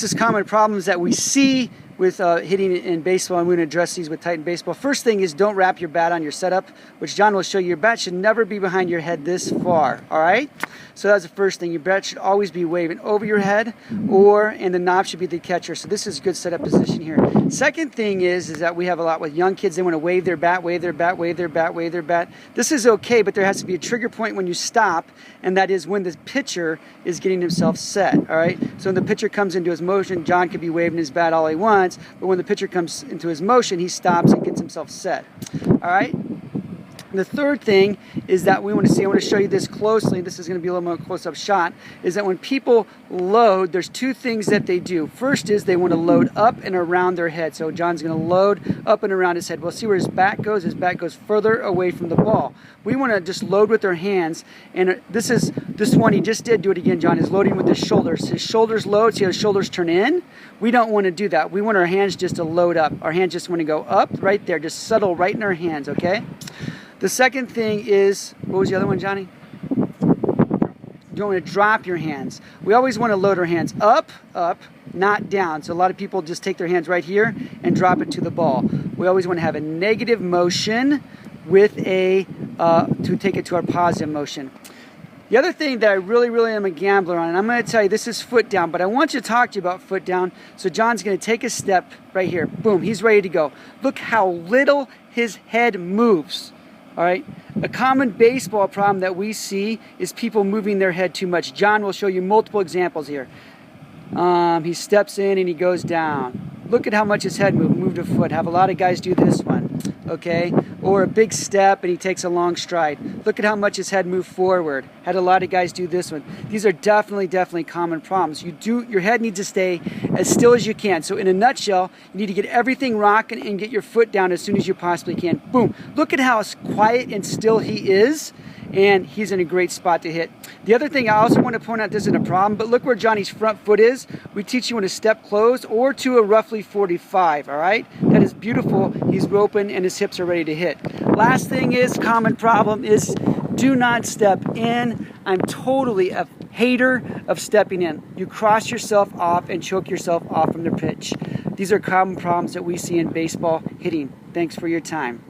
is common problems that we see with hitting in baseball, and we're going to address these with Titan Baseball. First thing is don't wrap your bat on your setup, which John will show you. Your bat should never be behind your head this far, all right? So that's the first thing. Your bat should always be waving over your head, and the knob should be the catcher. So this is a good setup position here. Second thing is that we have a lot with young kids. They want to wave their bat, wave their bat, wave their bat, wave their bat. This is okay, but there has to be a trigger point when you stop, and that is when the pitcher is getting himself set, all right? So when the pitcher comes into his motion, John could be waving his bat all he wants, but when the pitcher comes into his motion, he stops and gets himself set, all right? And the third thing is that we want to see, I want to show you this closely, this is going to be a little more close-up shot, is that when people load, there's two things that they do. First is they want to load up and around their head. So John's going to load up and around his head. We'll see where his bat goes. His bat goes further away from the ball. We want to just load with our hands, and this one he just did. Do it again, John. Is loading with his shoulders. His shoulders load, see how his shoulders turn in? We don't want to do that. We want our hands just to load up. Our hands just want to go up right there, just settle right in our hands, okay? The second thing is, what was the other one, Johnny? You don't want to drop your hands. We always want to load our hands up, not down. So a lot of people just take their hands right here and drop it to the ball. We always want to have a negative motion with to take it to our positive motion. The other thing that I really am a gambler on, and I'm going to tell you this is foot down, but I want you to talk to you about foot down. So John's going to take a step right here. Boom, he's ready to go. Look how little his head moves. All right, a common baseball problem that we see is people moving their head too much. John will show you multiple examples here. He steps in and he goes down. Look at how much his head moved a foot. Have a lot of guys do this one, okay? Or a big step and he takes a long stride. Look at how much his head moved forward. Had a lot of guys do this one. These are definitely common problems. Your head needs to stay as still as you can. So in a nutshell, you need to get everything rocking and get your foot down as soon as you possibly can. Boom. Look at how quiet and still he is, and he's in a great spot to hit. The other thing I also want to point out, this isn't a problem, but look where Johnny's front foot is. We teach you when to step closed or to a roughly 45, all right? That is beautiful. He's open and his hips are ready to hit. Last thing is, common problem is do not step in. I'm totally a hater of stepping in. You cross yourself off and choke yourself off from the pitch. These are common problems that we see in baseball hitting. Thanks for your time.